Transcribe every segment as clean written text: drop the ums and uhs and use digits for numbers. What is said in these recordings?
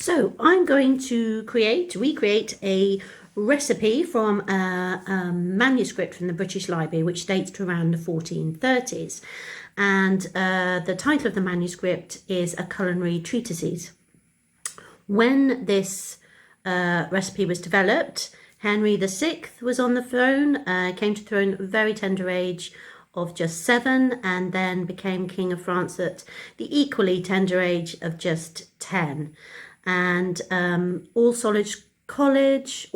So I'm going to recreate a recipe from a manuscript from the British Library, which dates to around the 1430s. And the title of the manuscript is A Culinary Treatise. When this recipe was developed, Henry VI was on the throne, came to the throne at a very tender age of just 7, and then became King of France at the equally tender age of just 10. And All Souls College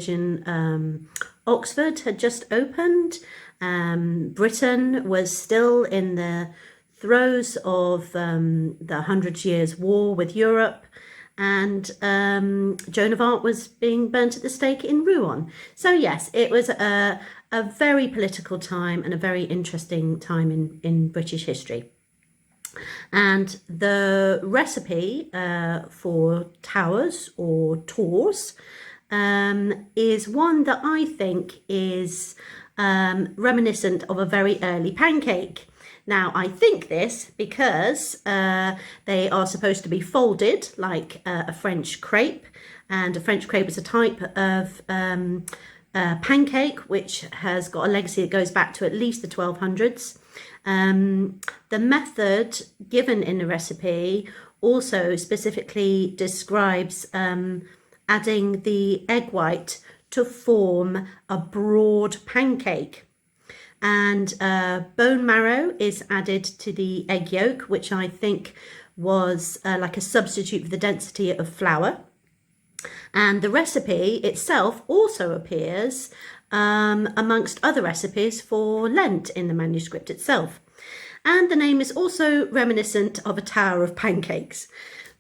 in Oxford had just opened. Britain was still in the throes of the Hundred Years' War with Europe, and Joan of Arc was being burnt at the stake in Rouen. So yes, it was a very political time and a very interesting time in British history. And the recipe for towers or tours is one that I think is reminiscent of a very early pancake. Now, I think this because they are supposed to be folded like a French crepe, and a French crepe is a type of pancake which has got a legacy that goes back to at least the 1200s. The method given in the recipe also specifically describes adding the egg white to form a broad pancake. And bone marrow is added to the egg yolk, which I think was like a substitute for the density of flour. And the recipe itself also appears amongst other recipes for Lent in the manuscript itself. And the name is also reminiscent of a tower of pancakes.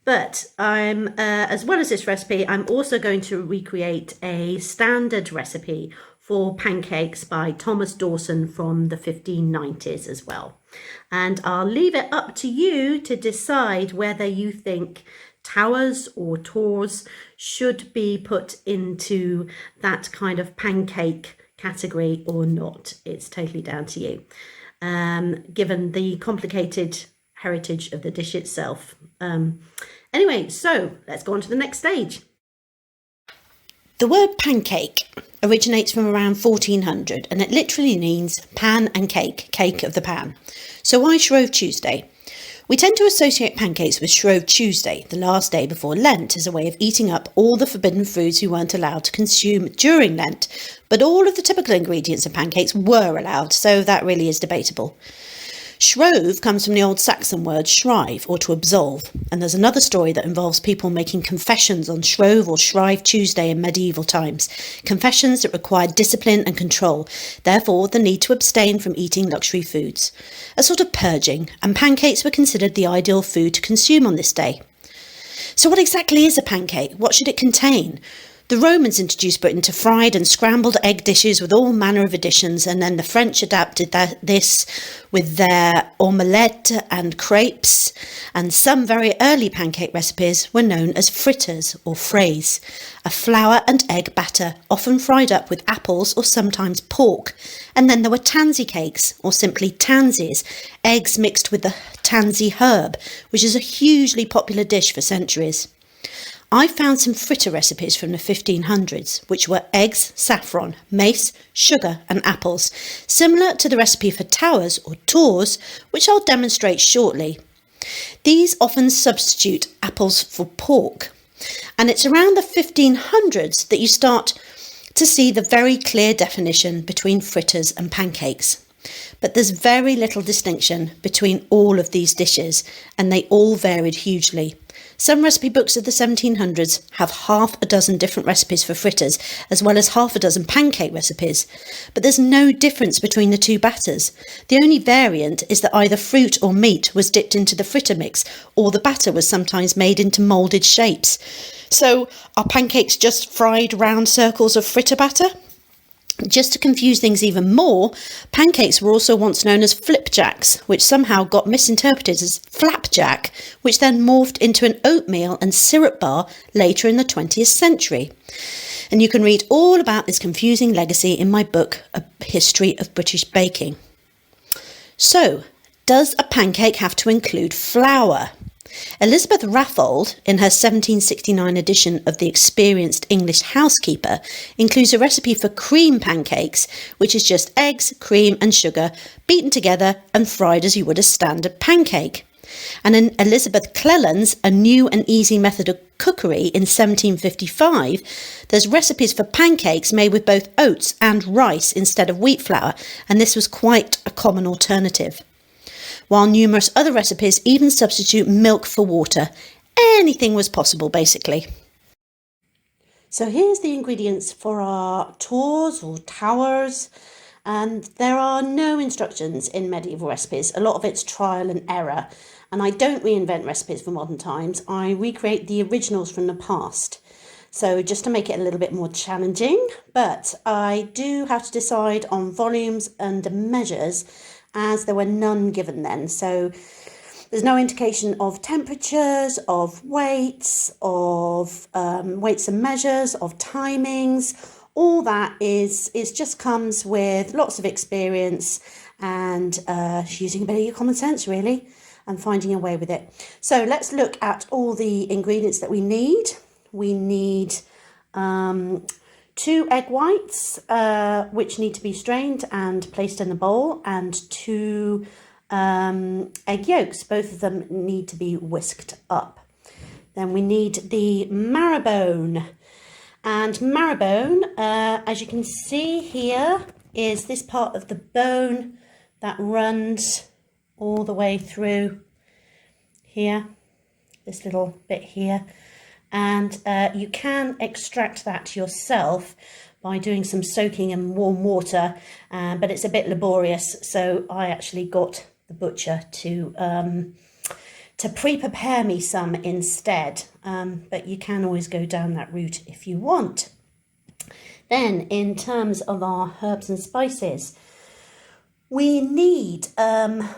But I'm, as well as this recipe, I'm also going to recreate a standard recipe for pancakes by Thomas Dawson from the 1590s as well. And I'll leave it up to you to decide whether you think towers or tours should be put into that kind of pancake category or not. It's totally down to you, given the complicated heritage of the dish itself. Anyway, so let's go on to the next stage. The word pancake originates from around 1400, and it literally means pan and cake, cake of the pan. So why Shrove Tuesday? We tend to associate pancakes with Shrove Tuesday, the last day before Lent, as a way of eating up all the forbidden foods we weren't allowed to consume during Lent. But all of the typical ingredients of pancakes were allowed, so that really is debatable. Shrove comes from the old Saxon word shrive, or to absolve, and there's another story that involves people making confessions on Shrove or Shrove Tuesday in medieval times, confessions that required discipline and control, therefore the need to abstain from eating luxury foods. A sort of purging, and pancakes were considered the ideal food to consume on this day. So what exactly is a pancake? What should it contain? The Romans introduced Britain to fried and scrambled egg dishes with all manner of additions, and then the French adapted this with their omelette and crepes, and some very early pancake recipes were known as fritters or fraise, a flour and egg batter often fried up with apples or sometimes pork. And then there were tansy cakes, or simply tansies, eggs mixed with the tansy herb, which is a hugely popular dish for centuries. I found some fritter recipes from the 1500s, which were eggs, saffron, mace, sugar and apples, similar to the recipe for towers or tours, which I'll demonstrate shortly. These often substitute apples for pork, and it's around the 1500s that you start to see the very clear definition between fritters and pancakes. But there's very little distinction between all of these dishes, and they all varied hugely. Some recipe books of the 1700s have half a dozen different recipes for fritters, as well as half a dozen pancake recipes. But there's no difference between the two batters. The only variant is that either fruit or meat was dipped into the fritter mix, or the batter was sometimes made into moulded shapes. So are pancakes just fried round circles of fritter batter? Just to confuse things even more, pancakes were also once known as flipjacks, which somehow got misinterpreted as flapjack, which then morphed into an oatmeal and syrup bar later in the 20th century. And you can read all about this confusing legacy in my book, A History of British Baking. So, does a pancake have to include flour? Elizabeth Raffold, in her 1769 edition of The Experienced English Housekeeper, includes a recipe for cream pancakes, which is just eggs, cream and sugar beaten together and fried as you would a standard pancake. And in Elizabeth Cleland's A New and Easy Method of Cookery in 1755, there's recipes for pancakes made with both oats and rice instead of wheat flour, and this was quite a common alternative. While numerous other recipes even substitute milk for water. Anything was possible, basically. So here's the ingredients for our tours or towers, and there are no instructions in medieval recipes. A lot of it's trial and error, and I don't reinvent recipes for modern times. I recreate the originals from the past. So just to make it a little bit more challenging, but I do have to decide on volumes and measures, as there were none given then. So there's no indication of temperatures, of weights, of weights and measures, of timings. All that is just comes with lots of experience and using a bit of your common sense, really, and finding a way with it. So let's look at all the ingredients that we need. We need 2 egg whites, which need to be strained and placed in a bowl, and 2 egg yolks. Both of them need to be whisked up. Then we need the marrowbone. And marrowbone, as you can see here, is this part of the bone that runs all the way through here, this little bit here. And you can extract that yourself by doing some soaking in warm water, but it's a bit laborious, so I actually got the butcher to pre-prepare me some instead, but you can always go down that route if you want. Then in terms of our herbs and spices, we need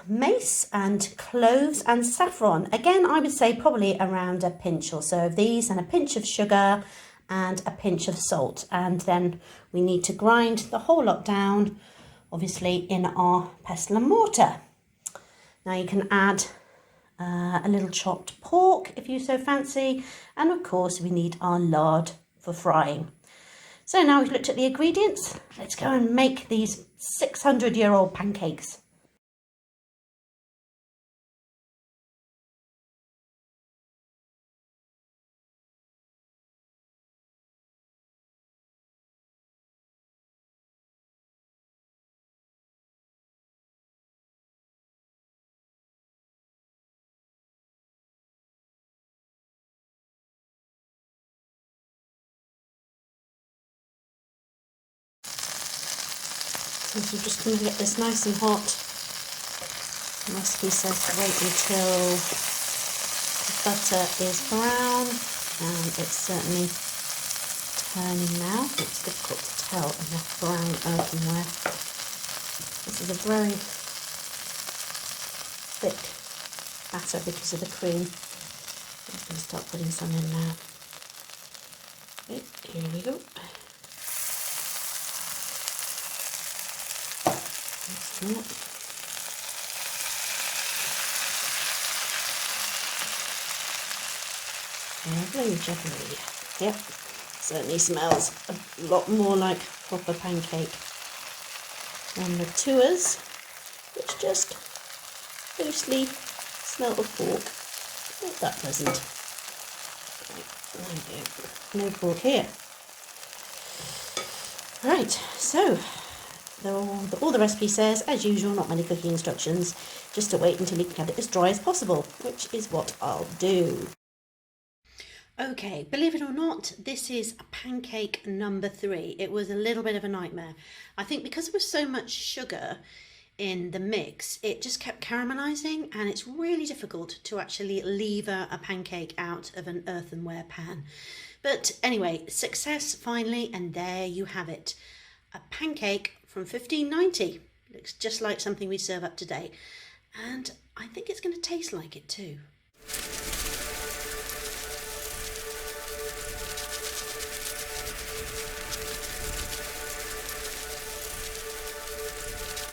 mace and cloves and saffron. Again, I would say probably around a pinch or so of these, and a pinch of sugar and a pinch of salt. And then we need to grind the whole lot down, obviously, in our pestle and mortar. Now you can add a little chopped pork if you so fancy. And of course, we need our lard for frying. So now we've looked at the ingredients, let's go and make these 600-year-old pancakes. So we're just going to get this nice and hot. The recipe says to wait until the butter is brown, and it's certainly turning now. It's difficult to tell in the brown earthenware. This is a very thick batter because of the cream. I'm just going to start putting some in now. Okay, here we go. Lovely, jubbly. Yep, certainly smells a lot more like proper pancake than the tours, which just loosely smell of pork. Not that pleasant. Right, there we go. No pork here. Right, so all the recipe says, as usual, not many cooking instructions, just to wait until you can get it as dry as possible, which is what I'll do. Okay, believe it or not, this is pancake number 3. It was a little bit of a nightmare. I think because there was so much sugar in the mix, it just kept caramelizing, and it's really difficult to actually lever a pancake out of an earthenware pan. But anyway, success finally, and there you have it. A pancake from 1590. Looks just like something we serve up today. And I think it's going to taste like it too.